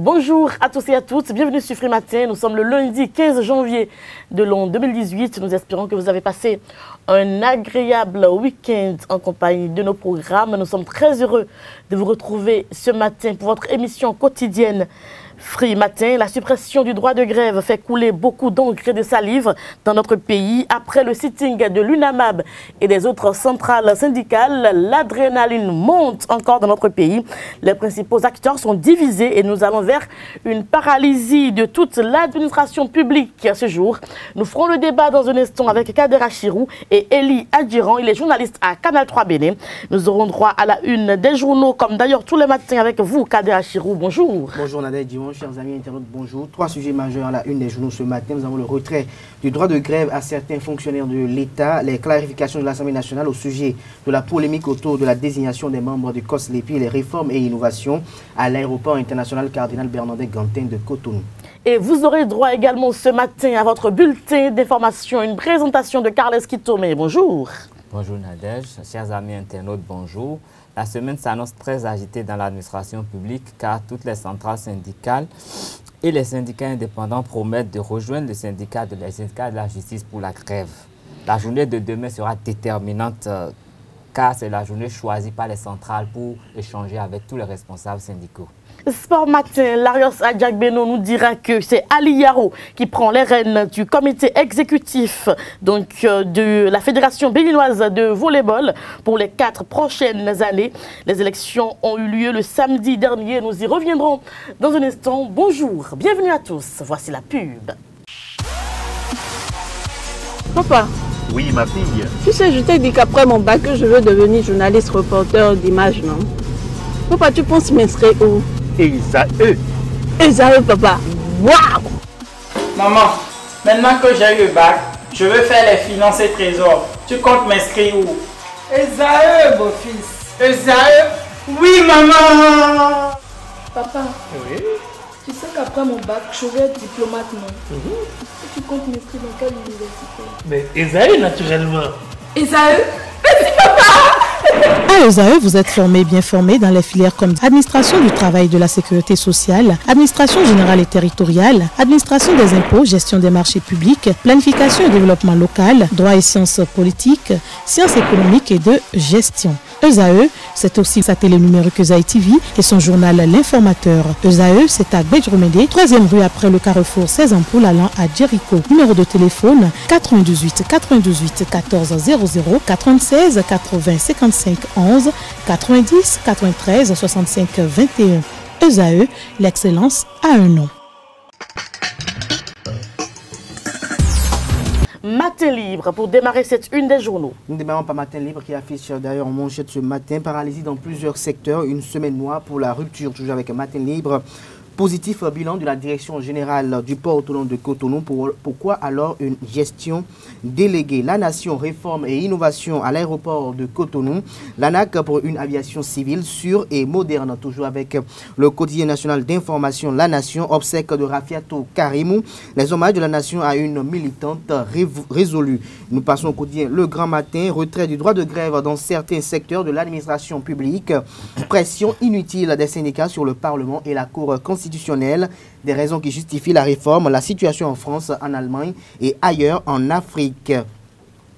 Bonjour à tous et à toutes, bienvenue sur Free Matin. Nous sommes le lundi 15 janvier de l'an 2018. Nous espérons que vous avez passé un agréable week-end en compagnie de nos programmes. Nous sommes très heureux de vous retrouver ce matin pour votre émission quotidienne Free Matin. La suppression du droit de grève fait couler beaucoup d'encre et de salive dans notre pays. Après le sitting de l'UNAMAB et des autres centrales syndicales, l'adrénaline monte encore dans notre pays. Les principaux acteurs sont divisés et nous allons vers une paralysie de toute l'administration publique ce jour. Nous ferons le débat dans un instant avec Kader Achirou et Elie Adjiran. Il est journaliste à Canal 3 Bénin. Nous aurons droit à la une des journaux, comme d'ailleurs tous les matins avec vous, Kader Achirou. Bonjour. Bonjour Nadège Dimon. Chers amis internautes, bonjour. Trois sujets majeurs à la une des journaux ce matin. Nous avons le retrait du droit de grève à certains fonctionnaires de l'État, les clarifications de l'Assemblée nationale au sujet de la polémique autour de la désignation des membres du COSLEPI, les réformes et innovations à l'aéroport international Cardinal Bernardin Gantin de Cotonou. Et vous aurez droit également ce matin à votre bulletin d'information, une présentation de Carles Kitomé. Bonjour. Bonjour Nadège, chers amis internautes, bonjour. La semaine s'annonce très agitée dans l'administration publique car toutes les centrales syndicales et les syndicats indépendants promettent de rejoindre les syndicats de la justice pour la grève. La journée de demain sera déterminante car c'est la journée choisie par les centrales pour échanger avec tous les responsables syndicaux. Sport Matin, Larios Adjagbeno nous dira que c'est Ali Yaro qui prend les rênes du comité exécutif de la Fédération béninoise de volleyball pour les 4 prochaines années. Les élections ont eu lieu le samedi dernier. Nous y reviendrons dans un instant. Bonjour, bienvenue à tous. Voici la pub. Papa. Oui, ma fille. Tu sais, je t'ai dit qu'après mon bac, je veux devenir journaliste reporter d'image, non? Papa, tu penses m'inscrire où? Esaü. Esaü, papa. Waouh! Maman, maintenant que j'ai eu le bac, je veux faire les finances et trésors. Tu comptes m'inscrire où? Esaü, beau-fils. Esaü? Oui, maman! Papa, Oui. tu sais qu'après mon bac, je vais être diplomate, non? Et tu comptes m'inscrire dans quelle université? Mais Esaü, naturellement. Esaü? À ESAE, vous êtes formé, bien formé dans les filières comme administration du travail et de la sécurité sociale, administration générale et territoriale, administration des impôts, gestion des marchés publics, planification et développement local, droit et sciences politiques, sciences économiques et de gestion. ESAE, c'est aussi sa télé numérique ESAE TV et son journal L'Informateur. ESAE, c'est à Bedjromede, 3e rue après le carrefour 16 ampoules allant à Jericho. Numéro de téléphone 98 98 14 00 96 80 55 11 90 93 65 21. ESAE, l'excellence a un nom. Matin libre pour démarrer cette une des journaux. Nous démarrons par Matin Libre qui affiche d'ailleurs en manchette ce matin. Paralysie dans plusieurs secteurs, une semaine noire pour la rupture, toujours avec Matin Libre. Positif bilan de la direction générale du port autonome de Cotonou. Pourquoi alors une gestion déléguée? La Nation, réforme et innovation à l'aéroport de Cotonou. L'ANAC pour une aviation civile sûre et moderne. Toujours avec le quotidien national d'information La Nation. Obsèque de Rafiatou Karimou. Les hommages de la Nation à une militante résolue. Nous passons au quotidien Le Grand Matin. Retrait du droit de grève dans certains secteurs de l'administration publique. Pression inutile des syndicats sur le Parlement et la Cour constitutionnelle. Des raisons qui justifient la réforme, la situation en France, en Allemagne et ailleurs en Afrique.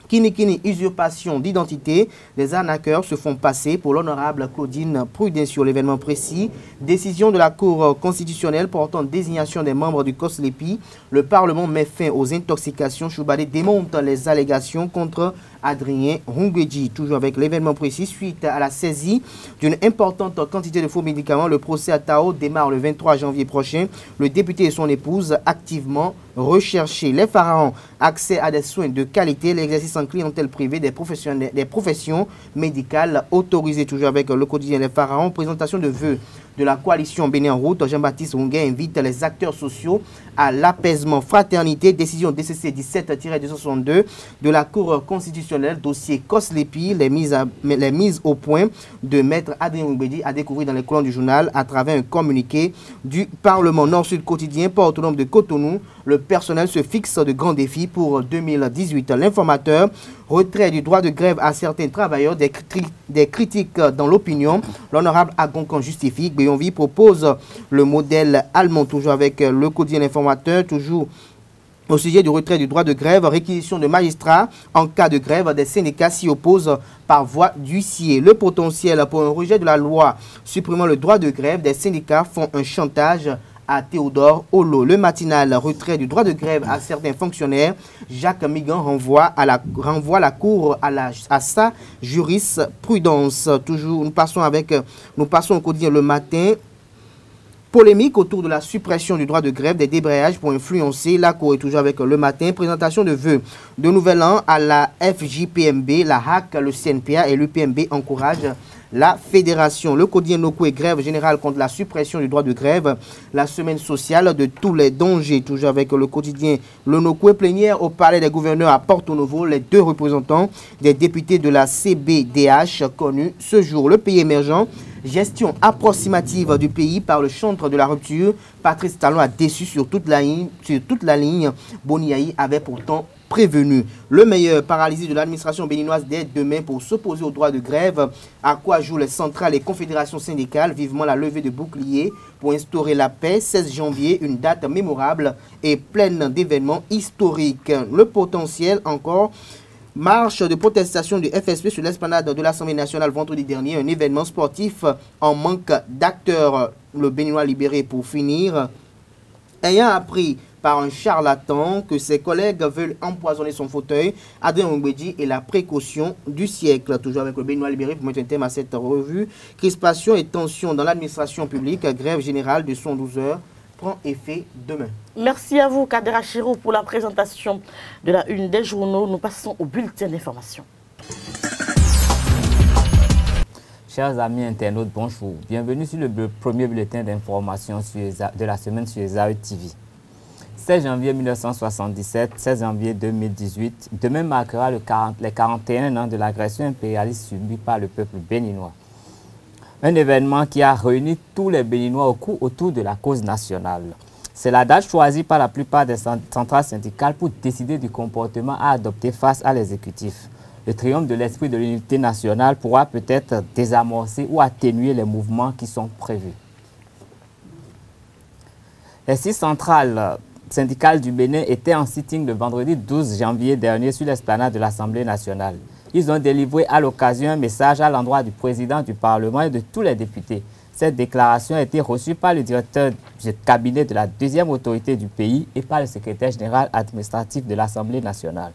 Kini, usurpation d'identité. Les arnaqueurs se font passer pour l'honorable Claudine Prudin sur l'événement précis. Décision de la Cour constitutionnelle portant désignation des membres du COSLEPI. Le Parlement met fin aux intoxications. Choubadé démonte les allégations contre Adrien Rungweji. Toujours avec l'événement précis, suite à la saisie d'une importante quantité de faux médicaments, le procès à Tao démarre le 23 janvier prochain. Le député et son épouse activement recherchés. Les pharaons, accès à des soins de qualité, l'exercice en clientèle privée des professions médicales autorisées. Toujours avec le quotidien Les Pharaons, présentation de vœux de la coalition Bénin en route. Jean-Baptiste Onguin invite les acteurs sociaux à l'apaisement. Fraternité, décision DCC 17-262 de la Cour constitutionnelle, dossier COSLEPI, les mises au point de Maître Adrien Rungweji à découvrir dans les colonnes du journal à travers un communiqué du Parlement. Nord-Sud quotidien, port autonome de Cotonou, le personnel se fixe de grands défis pour 2018. L'Informateur, Retrait du droit de grève à certains travailleurs, des critiques dans l'opinion. L'honorable Agonkan justifie. Béonville propose le modèle allemand, toujours avec le quotidien L'Informateur, toujours au sujet du retrait du droit de grève, réquisition de magistrats en cas de grève, des syndicats s'y opposent par voie d'huissier. Le potentiel pour un rejet de la loi supprimant le droit de grève, des syndicats font un chantage à Théodore Olo. Le matinal, retrait du droit de grève à certains fonctionnaires. Jacques Migan renvoie la Cour à sa jurisprudence. Toujours, nous passons au quotidien Le Matin. Polémique autour de la suppression du droit de grève, des débrayages pour influencer. La Cour est toujours avec Le Matin. Présentation de vœux de nouvel an à la FJPMB, la HAC, le CNPA et l'UPMB encouragent la fédération. Le quotidien Nokoué, grève générale contre la suppression du droit de grève. La semaine sociale de tous les dangers. Toujours avec le quotidien Le Nokoué, plénière au palais des gouverneurs à Porto Novo. Les deux représentants des députés de la CBDH connus ce jour. Le pays émergent. Gestion approximative du pays par le chantre de la rupture. Patrice Talon a déçu sur toute la ligne. Boniaï avait pourtant prévenu. Le meilleur paralysé de l'administration béninoise dès demain pour s'opposer au droit de grève. À quoi jouent les centrales et confédérations syndicales? Vivement la levée de boucliers pour instaurer la paix. 16 janvier, une date mémorable et pleine d'événements historiques. Le potentiel encore. Marche de protestation du FSP sur l'esplanade de l'Assemblée nationale vendredi dernier, un événement sportif en manque d'acteurs, le Béninois libéré pour finir. Ayant appris par un charlatan que ses collègues veulent empoisonner son fauteuil, Adrien Ongwedji est la précaution du siècle. Toujours avec le Béninois libéré pour mettre un thème à cette revue. Crispation et tension dans l'administration publique, grève générale de 112 heures. Prend effet demain. Merci à vous, Kadera Chirou, pour la présentation de la une des journaux. Nous passons au bulletin d'information. Chers amis internautes, bonjour. Bienvenue sur le premier bulletin d'information de la semaine sur ZAE TV. 16 janvier 1977, 16 janvier 2018, demain marquera les 41 ans de l'agression impérialiste subie par le peuple béninois. Un événement qui a réuni tous les Béninois autour de la cause nationale. C'est la date choisie par la plupart des centrales syndicales pour décider du comportement à adopter face à l'exécutif. Le triomphe de l'esprit de l'unité nationale pourra peut-être désamorcer ou atténuer les mouvements qui sont prévus. Les 6 centrales syndicales du Bénin étaient en sitting le vendredi 12 janvier dernier sur l'esplanade de l'Assemblée nationale. Ils ont délivré à l'occasion un message à l'endroit du président du Parlement et de tous les députés. Cette déclaration a été reçue par le directeur du cabinet de la deuxième autorité du pays et par le secrétaire général administratif de l'Assemblée nationale.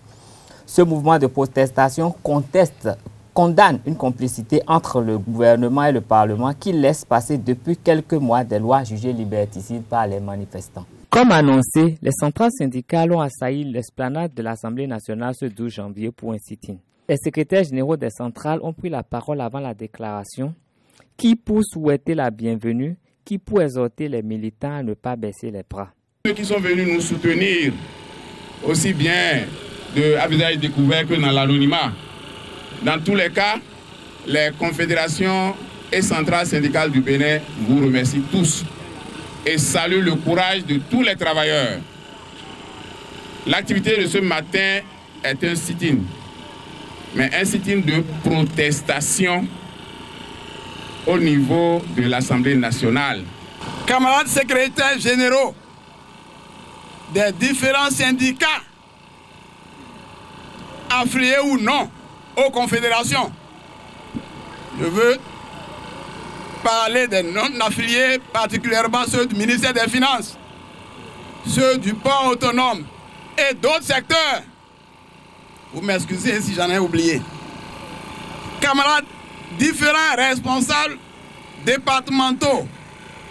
Ce mouvement de protestation condamne une complicité entre le gouvernement et le Parlement qui laisse passer depuis quelques mois des lois jugées liberticides par les manifestants. Comme annoncé, les centrales syndicales ont assailli l'esplanade de l'Assemblée nationale ce 12 janvier pour un sit-in. Les secrétaires généraux des centrales ont pris la parole avant la déclaration, qui pour souhaiter la bienvenue, qui pour exhorter les militants à ne pas baisser les bras. Ceux qui sont venus nous soutenir, aussi bien à visage découvert que dans l'anonymat, dans tous les cas, les confédérations et centrales syndicales du Bénin vous remercient tous et saluent le courage de tous les travailleurs. L'activité de ce matin est un sit-in. Mais un sit-in de protestation au niveau de l'Assemblée nationale. Camarades secrétaires généraux des différents syndicats, affiliés ou non aux confédérations, je veux parler des non-affiliés, particulièrement ceux du ministère des Finances, ceux du port autonome et d'autres secteurs. Vous m'excusez si j'en ai oublié. Camarades, différents responsables départementaux,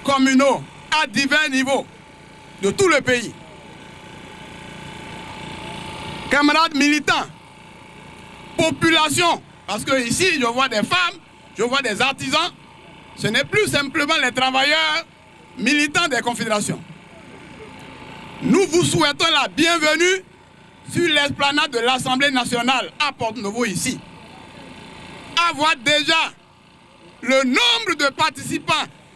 communaux, à divers niveaux de tout le pays. Camarades militants, population, parce que ici je vois des femmes, je vois des artisans, ce n'est plus simplement les travailleurs militants des confédérations. Nous vous souhaitons la bienvenue sur l'esplanade de l'Assemblée nationale à Porto Novo ici. Avoir déjà le nombre de participants,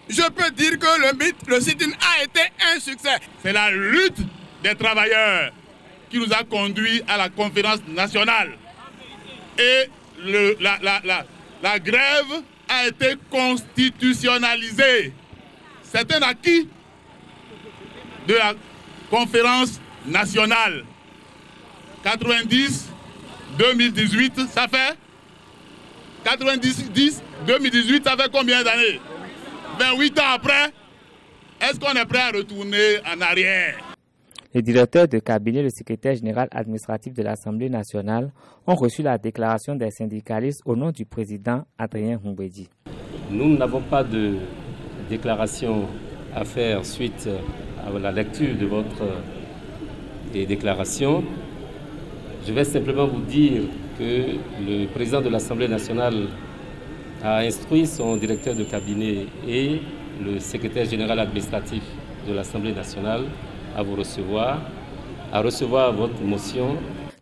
je peux dire que le sit-in a été un succès. C'est la lutte des travailleurs qui nous a conduits à la conférence nationale. et la grève a été constitutionnalisée. C'est un acquis de la conférence nationale. 90, 2018, ça fait 90, 2018, ça fait combien d'années? 28 ans après, est-ce qu'on est prêt à retourner en arrière? Les directeurs de cabinet, le secrétaire général administratif de l'Assemblée nationale ont reçu la déclaration des syndicalistes au nom du président Adrien Humbedi. Nous n'avons pas de déclaration à faire suite à la lecture de votre déclaration. Je vais simplement vous dire que le président de l'Assemblée nationale a instruit son directeur de cabinet et le secrétaire général administratif de l'Assemblée nationale à vous recevoir, à recevoir votre motion.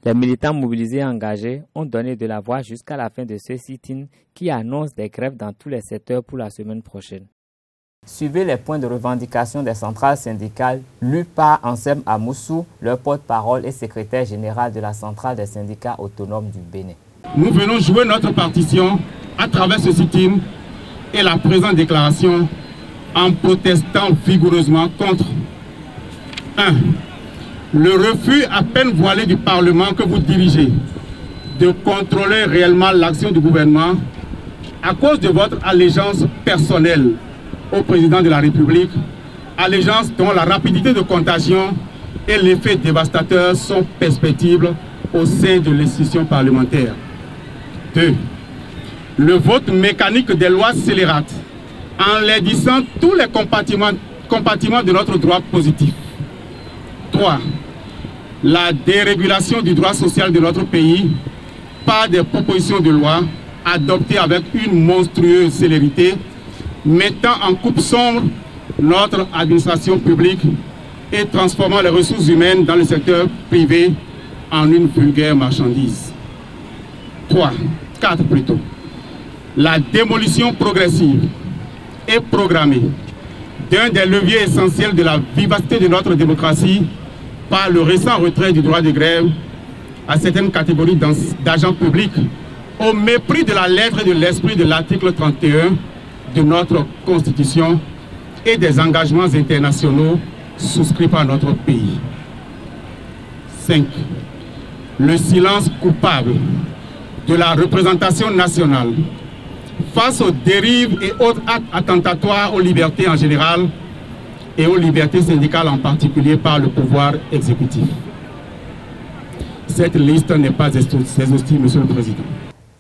Les militants mobilisés et engagés ont donné de la voix jusqu'à la fin de ce sit-in qui annonce des grèves dans tous les secteurs pour la semaine prochaine. Suivez les points de revendication des centrales syndicales lus par Ansem Amoussou, leur porte-parole et secrétaire général de la centrale des syndicats autonomes du Bénin. Nous venons jouer notre partition à travers ce sit-in et la présente déclaration en protestant vigoureusement contre 1. Le refus à peine voilé du Parlement que vous dirigez de contrôler réellement l'action du gouvernement à cause de votre allégeance personnelle au président de la République, allégeance dont la rapidité de contagion et l'effet dévastateur sont perceptibles au sein de l'institution parlementaire. 2. Le vote mécanique des lois scélérates, enlaidissant tous les compartiments de notre droit positif. 3. La dérégulation du droit social de notre pays par des propositions de loi adoptées avec une monstrueuse célérité, mettant en coupe sombre notre administration publique et transformant les ressources humaines dans le secteur privé en une vulgaire marchandise. 4 plutôt. La démolition progressive et programmée d'un des leviers essentiels de la vivacité de notre démocratie par le récent retrait du droit de grève à certaines catégories d'agents publics au mépris de la lettre et de l'esprit de l'article 31 de notre Constitution et des engagements internationaux souscrits par notre pays. 5. Le silence coupable de la représentation nationale face aux dérives et autres actes attentatoires aux libertés en général et aux libertés syndicales en particulier par le pouvoir exécutif. Cette liste n'est pas exhaustive, Monsieur le Président.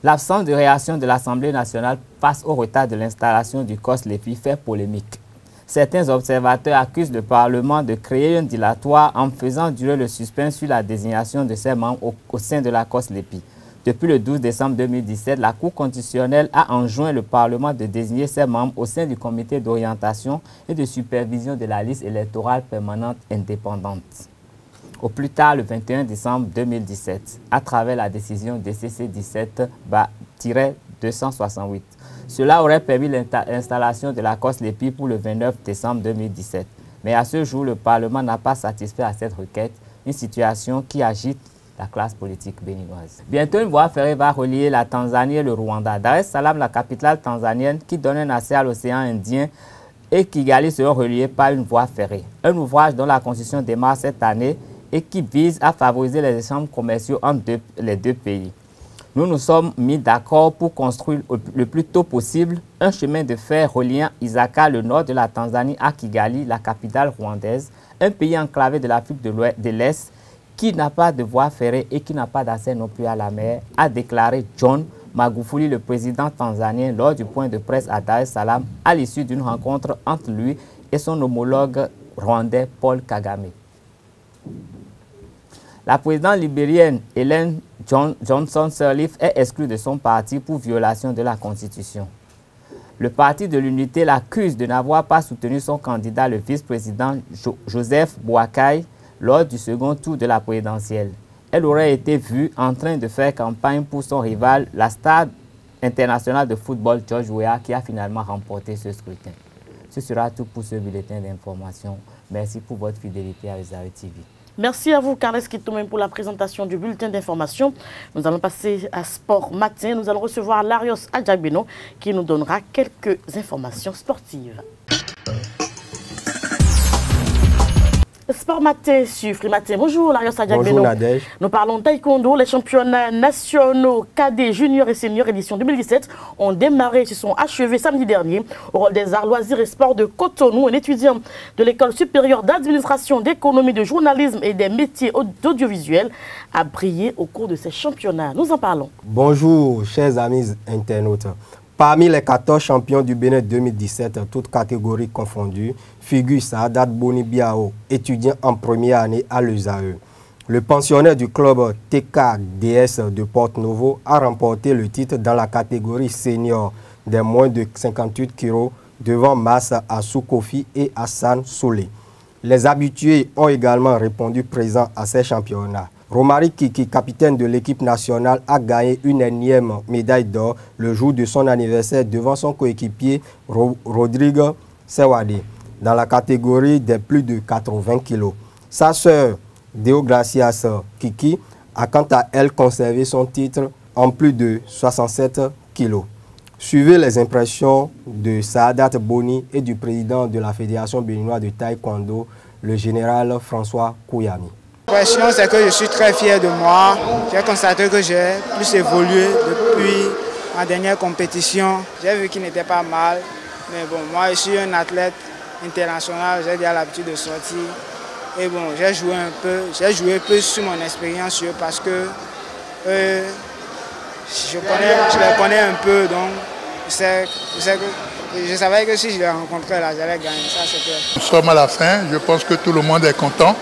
L'absence de réaction de l'Assemblée nationale face au retard de l'installation du COSLEPI fait polémique. Certains observateurs accusent le Parlement de créer un dilatoire en faisant durer le suspense sur la désignation de ses membres au sein de la COSLEPI. Depuis le 12 décembre 2017, la Cour constitutionnelle a enjoint le Parlement de désigner ses membres au sein du comité d'orientation et de supervision de la liste électorale permanente indépendante. Au plus tard, le 21 décembre 2017, à travers la décision DCC 17-268. Cela aurait permis l'installation de la COSLEPI pour le 29 décembre 2017. Mais à ce jour, le Parlement n'a pas satisfait à cette requête, une situation qui agite la classe politique béninoise. Bientôt, une voie ferrée va relier la Tanzanie et le Rwanda. Dar es Salaam, la capitale tanzanienne, qui donne un accès à l'océan Indien, et Kigali seront reliés par une voie ferrée. Un ouvrage dont la Constitution démarre cette année et qui vise à favoriser les échanges commerciaux entre les deux pays. Nous nous sommes mis d'accord pour construire le plus tôt possible un chemin de fer reliant Isaka, le nord de la Tanzanie, à Kigali, la capitale rwandaise, un pays enclavé de l'Afrique de l'Est, qui n'a pas de voie ferrée et qui n'a pas d'accès non plus à la mer, a déclaré John Magufuli, le président tanzanien, lors du point de presse à Dar es Salaam, à l'issue d'une rencontre entre lui et son homologue rwandais Paul Kagame. La présidente libérienne Ellen Johnson Sirleaf est exclue de son parti pour violation de la Constitution. Le parti de l'unité l'accuse de n'avoir pas soutenu son candidat, le vice-président Joseph Boakai, lors du second tour de la présidentielle. Elle aurait été vue en train de faire campagne pour son rival, la star internationale de football George Weah, qui a finalement remporté ce scrutin. Ce sera tout pour ce bulletin d'information. Merci pour votre fidélité à Rezari TV. Merci à vous, Carles Kitoumem, pour la présentation du bulletin d'information. Nous allons passer à Sport Matin. Nous allons recevoir Larios Adjagbeno qui nous donnera quelques informations sportives. Sport Matin sur Free Matin. Bonjour Larios Adjagbeno. Bonjour Nadège. Nous parlons taekwondo. Les championnats nationaux cadets, juniors et seniors édition 2017 ont démarré et se sont achevés samedi dernier au Hall des Arts, Loisirs et Sports de Cotonou. Un étudiant de l'École supérieure d'administration, d'économie, de journalisme et des métiers d'audiovisuel a brillé au cours de ces championnats. Nous en parlons. Bonjour chers amis internautes. Parmi les 14 champions du Bénin 2017, toutes catégories confondues, figure Saadat Boni Biao, étudiant en première année à l'USAE. Le pensionnaire du club TKDS de Porte-Novo a remporté le titre dans la catégorie senior des moins de 58 kg devant Massa Asoukofi et Hassan Soulé. Les habitués ont également répondu présents à ces championnats. Romaric Kiki, capitaine de l'équipe nationale, a gagné une énième médaille d'or le jour de son anniversaire devant son coéquipier Rodrigue Sewade dans la catégorie des plus de 80 kg. Sa sœur Deogracias Kiki a quant à elle conservé son titre en plus de 67 kg. Suivez les impressions de Saadat Boni et du président de la Fédération béninoise de taekwondo, le général François Kouyami. L'impression, c'est que je suis très fier de moi. J'ai constaté que j'ai plus évolué depuis ma dernière compétition. J'ai vu qu'il n'était pas mal. Mais bon, moi, je suis un athlète international. J'ai déjà l'habitude de sortir. Et bon, j'ai joué un peu. J'ai joué plus sur mon expérience parce que je les connais un peu. Donc, je savais que si je les rencontrais là, j'allais gagner. Ça, c'est clair. Nous sommes à la fin. Je pense que tout le monde est content.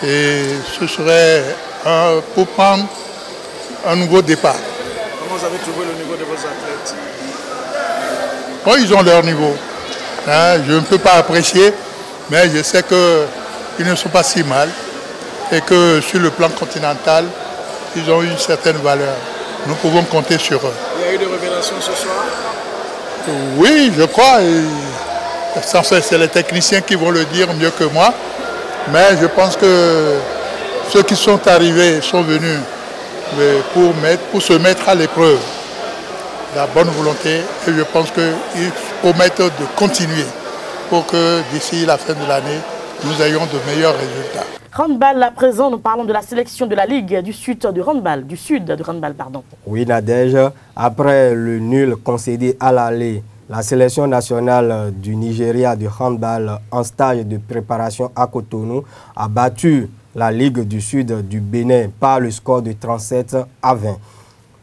Et ce serait pour prendre un nouveau départ. Comment vous avez trouvé le niveau de vos athlètes? Bon, ils ont leur niveau. Hein, je ne peux pas apprécier, mais je sais qu'ils ne sont pas si mal et que sur le plan continental, ils ont une certaine valeur. Nous pouvons compter sur eux. Il y a eu des révélations ce soir? Oui, je crois. C'est les techniciens qui vont le dire mieux que moi. Mais je pense que ceux qui sont arrivés sont venus pour se mettre à l'épreuve. La bonne volonté, et je pense qu'ils promettent de continuer pour que d'ici la fin de l'année, nous ayons de meilleurs résultats. Handball, à présent, nous parlons de la sélection de la Ligue du Sud de handball, pardon. Oui, Nadège, après le nul concédé à l'aller, la sélection nationale du Nigeria de handball en stage de préparation à Cotonou a battu la Ligue du Sud du Bénin par le score de 37-20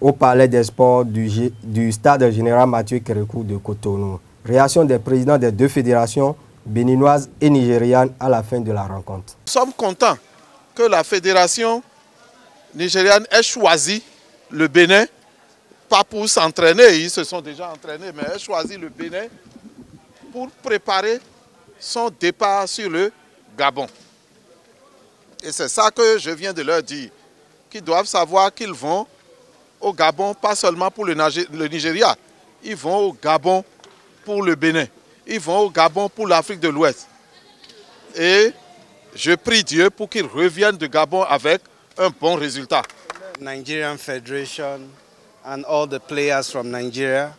au Palais des Sports du stade général Mathieu Kérékou de Cotonou. Réaction des présidents des deux fédérations béninoises et nigérianes à la fin de la rencontre. Nous sommes contents que la fédération nigériane ait choisi le Bénin, pas pour s'entraîner, ils se sont déjà entraînés, mais ait choisi le Bénin pour préparer son départ sur le Gabon. Et c'est ça que je viens de leur dire, qu'ils doivent savoir qu'ils vont au Gabon, pas seulement pour le Nigeria, ils vont au Gabon pour le Bénin, ils vont au Gabon pour l'Afrique de l'Ouest. Et je prie Dieu pour qu'ils reviennent de Gabon avec un bon résultat. Nigerian Federation and all the players from Nigeria,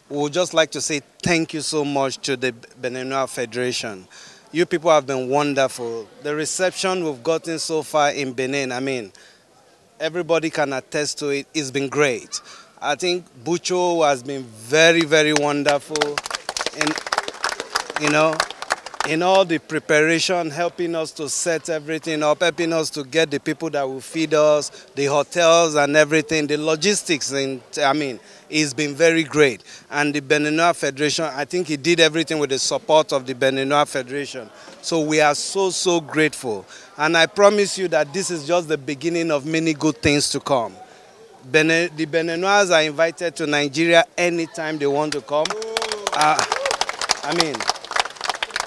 we would just like to say thank you so much to the Beninois Federation. You people have been wonderful. The reception we've gotten so far in Benin, I mean, everybody can attest to it. It's been great. I think Bucho has been very, very wonderful. And, you know, in all the preparation, helping us to set everything up, helping us to get the people that will feed us, the hotels and everything, the logistics, and I mean, it's been very great. And the Beninois Federation, I think he did everything with the support of the Beninois Federation. So we are so, so grateful. And I promise you that this is just the beginning of many good things to come. The Beninois are invited to Nigeria anytime they want to come. I mean,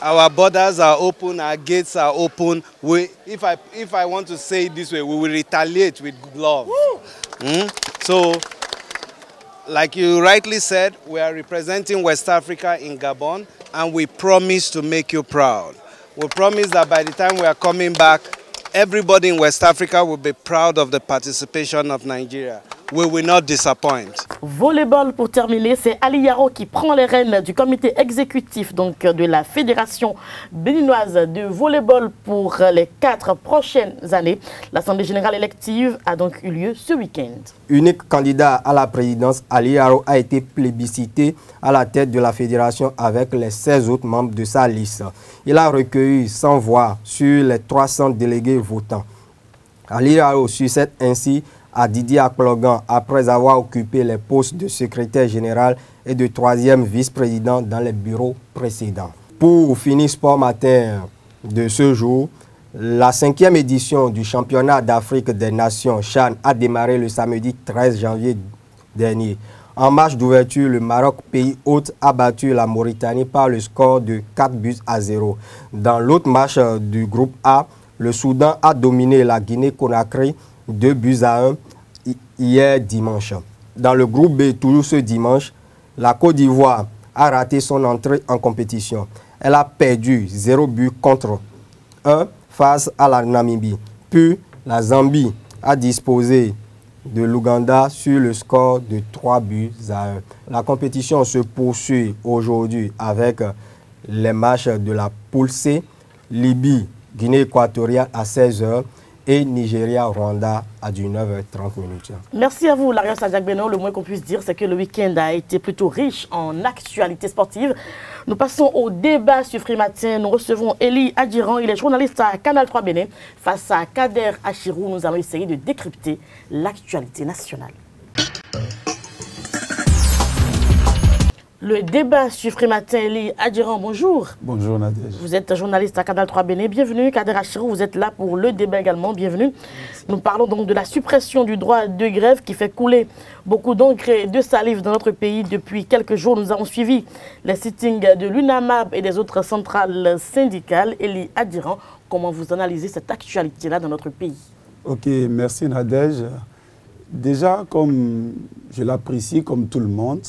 our borders are open, our gates are open. If I want to say it this way, we will retaliate with love. So, like you rightly said, we are representing West Africa in Gabon, and we promise to make you proud. We promise that by the time we are coming back, everybody in West Africa will be proud of the participation of Nigeria. We will not disappoint. Volleyball pour terminer, c'est Ali Yaro qui prend les rênes du comité exécutif donc, de la Fédération béninoise de volleyball pour les 4 prochaines années. L'Assemblée générale élective a donc eu lieu ce week-end. Unique candidat à la présidence, Ali Yaro a été plébiscité à la tête de la fédération avec les 16 autres membres de sa liste. Il a recueilli 100 voix sur les 300 délégués votants. Ali Yaro succède ainsi à Didier Akplogan après avoir occupé les postes de secrétaire général et de 3e vice-président dans les bureaux précédents. Pour finir Sport Matin de ce jour, la 5e édition du championnat d'Afrique des Nations CHAN a démarré le samedi 13 janvier dernier. En match d'ouverture, le Maroc, pays hôte, a battu la Mauritanie par le score de 4-0. Dans l'autre match du groupe A, le Soudan a dominé la Guinée-Conakry 2-1 hier dimanche. Dans le groupe B, toujours ce dimanche, la Côte d'Ivoire a raté son entrée en compétition. Elle a perdu 0 but contre 1 face à la Namibie. Puis, la Zambie a disposé de l'Ouganda sur le score de 3-1. La compétition se poursuit aujourd'hui avec les matchs de la poule C, Libye, Guinée équatoriale à 16 h. Et Nigeria-Rwanda à 19h30. Merci à vous, Larios Adjagbeno. Le moins qu'on puisse dire, c'est que le week-end a été plutôt riche en actualités sportives. Nous passons au débat sur Free Matin. Nous recevons Elie Adjiran. Il est journaliste à Canal 3 Bénin. Face à Kader Achirou, nous allons essayer de décrypter l'actualité nationale. Le débat sur Free Matin, Elie Adjiran, bonjour. Bonjour Nadège. Vous êtes journaliste à Canal 3 Bénin, bienvenue. Kader Achirou, vous êtes là pour le débat également, bienvenue. Nous parlons donc de la suppression du droit de grève qui fait couler beaucoup d'encre et de salive dans notre pays. Depuis quelques jours, nous avons suivi les sittings de l'UNAMAB et des autres centrales syndicales. Elie Adjiran, comment vous analysez cette actualité-là dans notre pays? Ok, merci Nadège. Déjà, comme je l'apprécie comme tout le monde,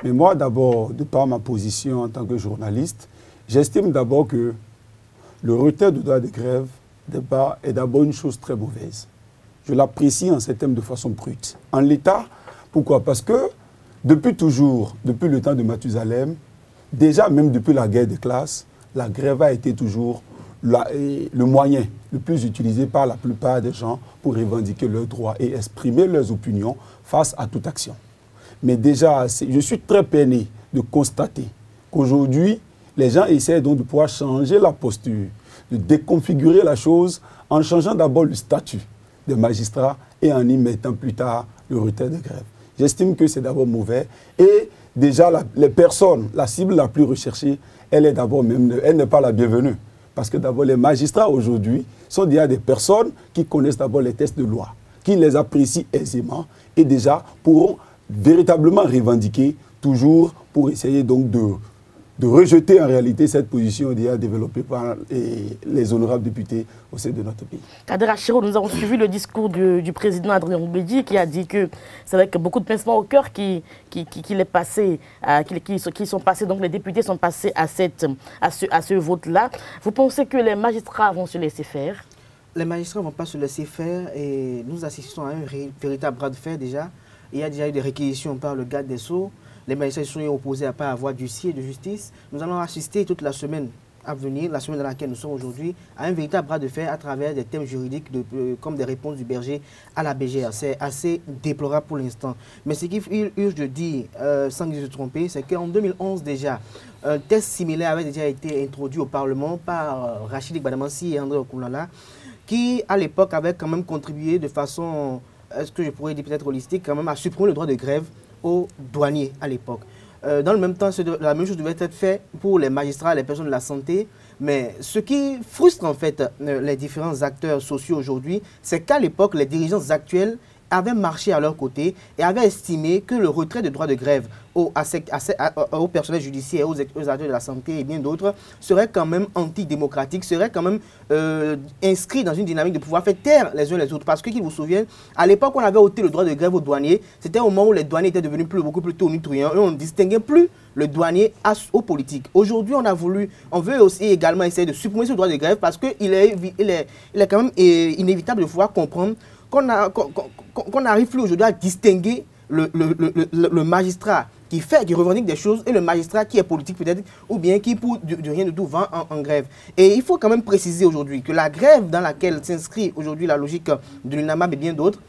mais moi, d'abord, de par ma position en tant que journaliste, j'estime d'abord que le retrait du droit de grève est d'abord une chose très mauvaise. Je l'apprécie en ces termes de façon brute. En l'état, pourquoi? Parce que depuis toujours, depuis le temps de Mathusalem, déjà même depuis la guerre des classes, la grève a été toujours le moyen le plus utilisé par la plupart des gens pour revendiquer leurs droits et exprimer leurs opinions face à toute action. Mais déjà, je suis très peiné de constater qu'aujourd'hui, les gens essaient donc de pouvoir changer la posture, de déconfigurer la chose en changeant d'abord le statut des magistrats et en y mettant plus tard le retrait de grève. J'estime que c'est d'abord mauvais. Et déjà, les personnes, la cible la plus recherchée, elle est d'abord même, elle n'est pas la bienvenue. Parce que d'abord, les magistrats aujourd'hui sont déjà des personnes qui connaissent d'abord les textes de loi, qui les apprécient aisément et déjà pourront véritablement revendiquer toujours pour essayer donc de rejeter en réalité cette position déjà développée par les honorables députés au sein de notre pays. Kader Achirou, nous avons suivi le discours du président Adrien Roubedi qui a dit que c'est avec beaucoup de pincement au cœur qui sont passés, donc les députés sont passés à ce vote-là. Vous pensez que les magistrats vont se laisser faire? Les magistrats ne vont pas se laisser faire et nous assistons à un véritable bras de fer déjà. Il y a déjà eu des réquisitions par le garde des Sceaux. Les magistrats sont opposés à ne pas avoir d'huissier de justice. Nous allons assister toute la semaine à venir, la semaine dans laquelle nous sommes aujourd'hui, à un véritable bras de fer à travers des thèmes juridiques comme des réponses du berger à la BGR. C'est assez déplorable pour l'instant. Mais ce qu'il urge de dire, sans se tromper, c'est qu'en 2011 déjà, un test similaire avait déjà été introduit au Parlement par Rachid Badamansi et André Okoulala, qui à l'époque avait quand même contribué de façon, est-ce que je pourrais dire peut-être holistique, quand même à supprimer le droit de grève aux douaniers à l'époque. Dans le même temps, la même chose devait être faite pour les magistrats, les personnes de la santé. Mais ce qui frustre en fait les différents acteurs sociaux aujourd'hui, c'est qu'à l'époque, les dirigeants actuels avait marché à leur côté et avait estimé que le retrait de droit de grève au personnel judiciaire, aux acteurs de la santé et bien d'autres serait quand même antidémocratique, serait quand même inscrit dans une dynamique de pouvoir faire taire les uns les autres. Parce que, qu'ils vous souviennent, à l'époque, on avait ôté le droit de grève aux douaniers. C'était au moment où les douaniers étaient devenus beaucoup plus tonitruants et on ne distinguait plus le douanier aux politiques. Aujourd'hui, on veut aussi également essayer de supprimer ce droit de grève parce qu'il est quand même inévitable de pouvoir comprendre qu'on n'arrive plus aujourd'hui à distinguer le magistrat qui revendique des choses et le magistrat qui est politique peut-être ou bien qui pour de rien de tout va en grève. Et il faut quand même préciser aujourd'hui que la grève dans laquelle s'inscrit aujourd'hui la logique de l'UNAMAB et bien d'autres,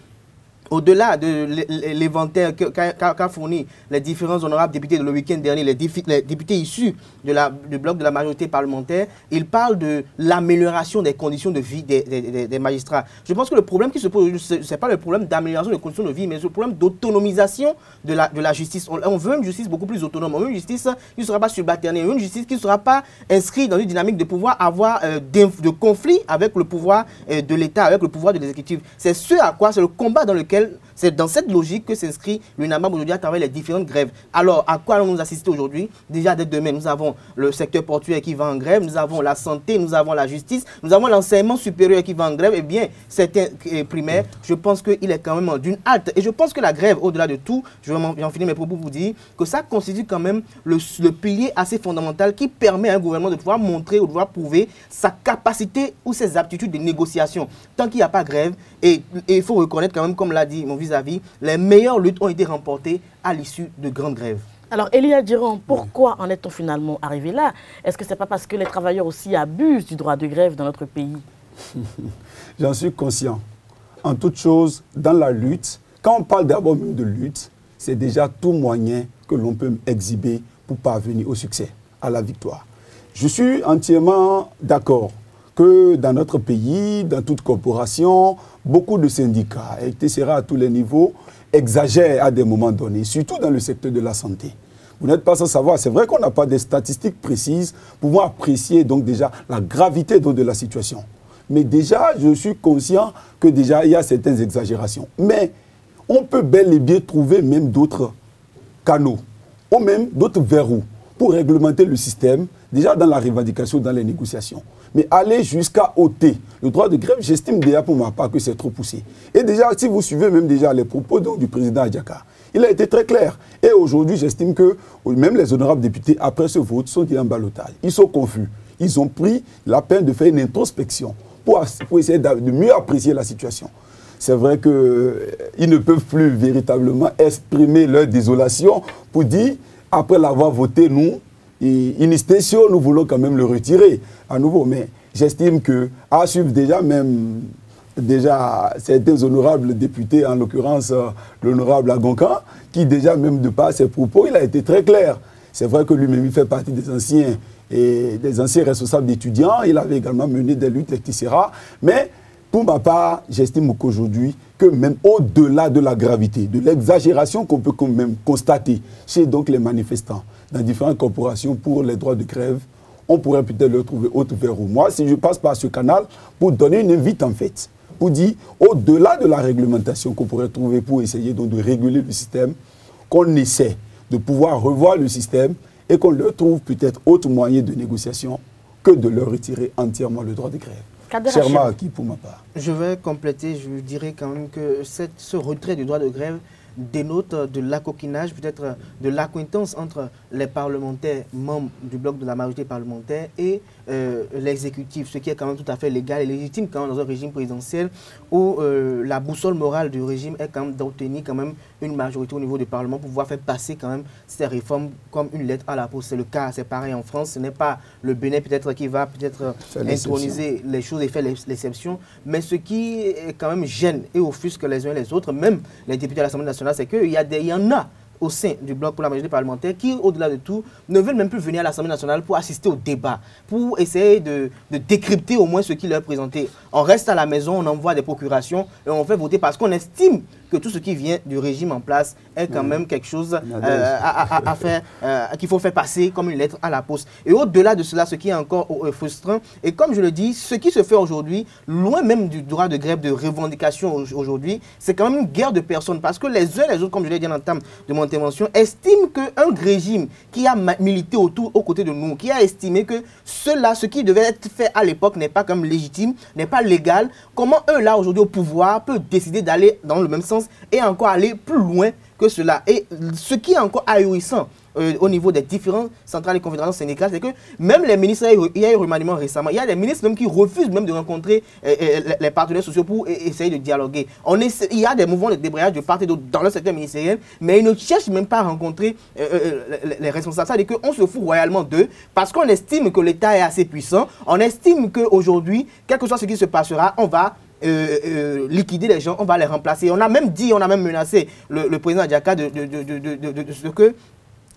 au-delà de l'inventaire qu'a fourni les différents honorables députés le week-end dernier, les députés issus du bloc de la majorité parlementaire, ils parlent de l'amélioration des conditions de vie des magistrats. Je pense que le problème qui se pose aujourd'hui, ce n'est pas le problème d'amélioration des conditions de vie, mais le problème d'autonomisation de la justice. On veut une justice beaucoup plus autonome, on veut une justice qui ne sera pas subalternée, on veut une justice qui ne sera pas inscrite dans une dynamique de pouvoir avoir de conflit avec le pouvoir de l'État, avec le pouvoir de l'exécutif. C'est c'est le combat dans lequel c'est dans cette logique que s'inscrit l'UNAMAB aujourd'hui à travers les différentes grèves. Alors, à quoi allons-nous assister aujourd'hui? Déjà, dès demain, nous avons le secteur portuaire qui va en grève, nous avons la santé, nous avons la justice, nous avons l'enseignement supérieur qui va en grève. Eh bien, certains primaires, je pense qu'il est quand même d'une halte. Et je pense que la grève, au-delà de tout, je vais en finir mes propos pour vous dire que ça constitue quand même le pilier assez fondamental qui permet à un gouvernement de pouvoir montrer ou de pouvoir prouver sa capacité ou ses aptitudes de négociation. Tant qu'il n'y a pas grève, et il faut reconnaître quand même, comme l'a dit mon vis-à-vis, les meilleures luttes ont été remportées à l'issue de grandes grèves. Alors, Elia Diron, pourquoi en est-on finalement arrivé là? Est-ce que ce n'est pas parce que les travailleurs aussi abusent du droit de grève dans notre pays? J'en suis conscient. En toute chose, dans la lutte, quand on parle d'abord même de lutte, c'est déjà tout moyen que l'on peut exhiber pour parvenir au succès, à la victoire. Je suis entièrement d'accord que dans notre pays, dans toute corporation, beaucoup de syndicats, etc. à tous les niveaux, exagèrent à des moments donnés, surtout dans le secteur de la santé. Vous n'êtes pas sans savoir, c'est vrai qu'on n'a pas des statistiques précises pour apprécier donc déjà la gravité donc de la situation. Mais déjà, je suis conscient que déjà, il y a certaines exagérations. Mais on peut bel et bien trouver même d'autres canaux, ou même d'autres verrous pour réglementer le système, déjà dans la revendication, dans les négociations. Mais aller jusqu'à ôter le droit de grève, j'estime déjà pour ma part que c'est trop poussé. Et déjà, si vous suivez même déjà les propos donc, du président Adjaka, il a été très clair. Et aujourd'hui, j'estime que même les honorables députés, après ce vote, sont en ballottage. Ils sont confus. Ils ont pris la peine de faire une introspection pour essayer de mieux apprécier la situation. C'est vrai qu'ils ne peuvent plus véritablement exprimer leur désolation pour dire, après l'avoir voté, nous voulons quand même le retirer à nouveau. Mais j'estime qu'à suivre déjà certains honorables députés, en l'occurrence l'honorable Agonkan, qui déjà même de par ses propos, il a été très clair. C'est vrai que lui-même il fait partie des anciens responsables d'étudiants, il avait également mené des luttes, etc. Mais pour ma part, j'estime qu'aujourd'hui, que même au-delà de la gravité, de l'exagération qu'on peut quand même constater chez donc les manifestants dans différentes corporations pour les droits de grève, on pourrait peut-être leur trouver autre verrou. Moi, si je passe par ce canal pour donner une invite en fait, pour dire au-delà de la réglementation qu'on pourrait trouver pour essayer donc de réguler le système, qu'on essaie de pouvoir revoir le système et qu'on leur trouve peut-être autre moyen de négociation que de leur retirer entièrement le droit de grève. Cherma Aki pour ma part. Je vais compléter, je dirais quand même que ce retrait du droit de grève dénote de l'acoquinage, peut-être de l'acquaintance entre les parlementaires membres du bloc de la majorité parlementaire et l'exécutif, ce qui est quand même tout à fait légal et légitime quand même dans un régime présidentiel où la boussole morale du régime est quand même d'obtenir quand même une majorité au niveau du Parlement pour pouvoir faire passer quand même ces réformes comme une lettre à la poste. C'est le cas, c'est pareil en France, ce n'est pas le Bénin peut-être qui va peut-être introniser les choses et faire l'exception, mais ce qui quand même gêne et offusque les uns et les autres, même les députés de l'Assemblée nationale, c'est qu'il y en a au sein du bloc pour la majorité parlementaire qui, au-delà de tout, ne veulent même plus venir à l'Assemblée nationale pour assister au débat, pour essayer de décrypter au moins ce qui leur est présenté. On reste à la maison, on envoie des procurations et on fait voter parce qu'on estime que tout ce qui vient du régime en place est quand même quelque chose à faire, qu'il faut faire passer comme une lettre à la poste. Et au-delà de cela, ce qui est encore frustrant, et comme je le dis, ce qui se fait aujourd'hui, loin même du droit de grève, de revendication aujourd'hui, c'est quand même une guerre de personnes, parce que les uns et les autres, comme je l'ai dit en entame de mon intervention, estiment qu'un régime qui a milité aux côtés de nous, qui a estimé que ce qui devait être fait à l'époque n'est pas comme légitime, n'est pas légal, comment eux là aujourd'hui au pouvoir peuvent décider d'aller dans le même sens et encore aller plus loin que cela. Et ce qui est encore ahurissant au niveau des différentes centrales et confédérations syndicales, c'est que même les ministres, il y a eu un remaniement récemment, il y a des ministres même qui refusent même de rencontrer les partenaires sociaux pour essayer de dialoguer. Il y a des mouvements de débrayage de part et d'autre dans le secteur ministériel, mais ils ne cherchent même pas à rencontrer les responsables. C'est-à-dire qu'on se fout royalement d'eux parce qu'on estime que l'État est assez puissant, on estime qu'aujourd'hui, quel que soit ce qui se passera, on va liquider les gens, on va les remplacer. On a même dit, on a même menacé le président Diaka de ce que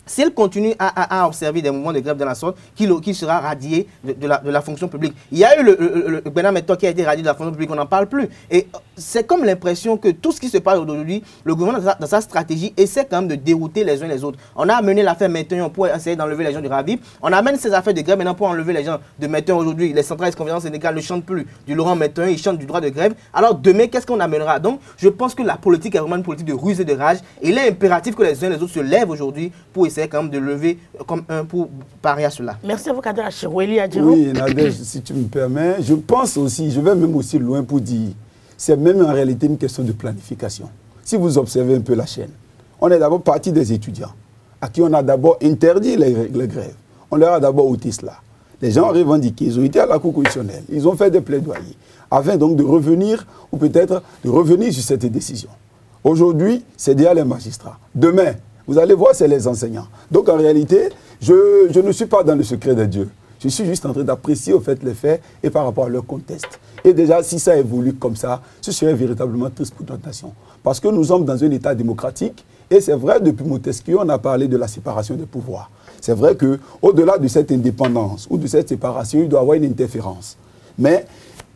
s'il continue à observer des mouvements de grève de la sorte, qu'il sera radié de la fonction publique. Il y a eu le Bernard Metto qui a été radié de la fonction publique, on n'en parle plus. Et c'est comme l'impression que tout ce qui se passe aujourd'hui, le gouvernement dans sa stratégie essaie quand même de dérouter les uns les autres. On a amené l'affaire maintenant pour essayer d'enlever les gens du Ravib. On amène ces affaires de grève maintenant pour enlever les gens de maintenant aujourd'hui. Les centrales et conférences syndicales ne chantent plus du Laurent Maintenant, ils chantent du droit de grève. Alors demain, qu'est-ce qu'on amènera? Donc je pense que la politique est vraiment une politique de ruse et de rage. Et il est impératif que les uns et les autres se lèvent aujourd'hui pour essayer quand même de lever comme un pour parer à cela. Merci à vous, Kader Achirou-Eli. Oui, Nadège, si tu me permets, je pense aussi, je vais même aussi loin pour dire, c'est même en réalité une question de planification. Si vous observez un peu la chaîne, on est d'abord parti des étudiants, à qui on a d'abord interdit les grèves. On leur a d'abord ôté cela. Les gens ont revendiqué, ils ont été à la Cour constitutionnelle, ils ont fait des plaidoyers, afin donc de revenir, ou peut-être de revenir sur cette décision. Aujourd'hui, c'est déjà les magistrats. Demain, vous allez voir, c'est les enseignants. Donc en réalité, je ne suis pas dans le secret de Dieu. Je suis juste en train d'apprécier au fait les faits et par rapport à leur contexte. Et déjà, si ça évolue comme ça, ce serait véritablement triste pour notre nation. Parce que nous sommes dans un État démocratique et c'est vrai, depuis Montesquieu, on a parlé de la séparation des pouvoirs. C'est vrai qu'au-delà de cette indépendance ou de cette séparation, il doit y avoir une interférence. Mais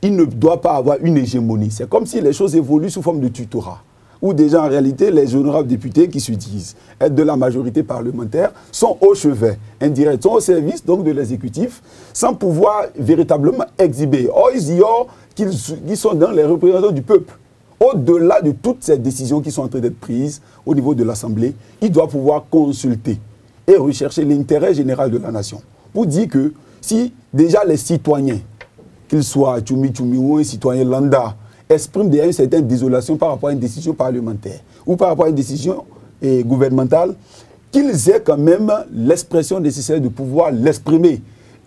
il ne doit pas avoir une hégémonie. C'est comme si les choses évoluent sous forme de tutorat. Où déjà en réalité les honorables députés qui se disent être de la majorité parlementaire sont au chevet indirect, sont au service donc de l'exécutif sans pouvoir véritablement exhiber. Or ils ignorent qu'ils sont dans les représentants du peuple. Au-delà de toutes ces décisions qui sont en train d'être prises au niveau de l'Assemblée, ils doivent pouvoir consulter et rechercher l'intérêt général de la nation. Pour dire que si déjà les citoyens, qu'ils soient Tchoumi ou un citoyen lambda, exprime déjà une certaine désolation par rapport à une décision parlementaire ou par rapport à une décision gouvernementale, qu'ils aient quand même l'expression nécessaire de pouvoir l'exprimer.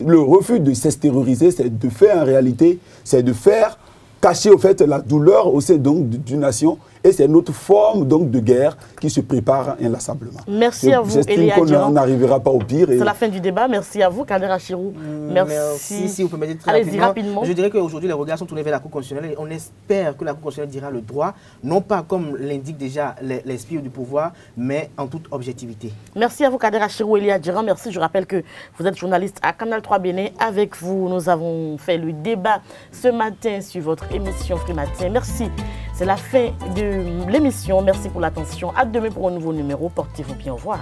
Le refus de s'extérioriser, c'est de faire en réalité, c'est de faire cacher au fait la douleur au sein donc d'une nation. Et c'est notre forme donc de guerre qui se prépare inlassablement. Merci à vous, Elia Diran. J'estime qu'on n'arrivera pas au pire. C'est la fin du débat. Merci à vous, Kader Achirou. Merci. Si vous permettez très rapidement. Je dirais qu'aujourd'hui, les regards sont tournés vers la Cour constitutionnelle et on espère que la Cour constitutionnelle dira le droit, non pas comme l'indique déjà l'esprit du pouvoir, mais en toute objectivité. Merci à vous, Kader Achirou, Elia Diran. Merci. Je rappelle que vous êtes journaliste à Canal 3 Bénin. Avec vous, nous avons fait le débat ce matin sur votre émission Free Matin. Merci. C'est la fin de l'émission. Merci pour l'attention. À demain pour un nouveau numéro. Portez-vous bien. Au revoir.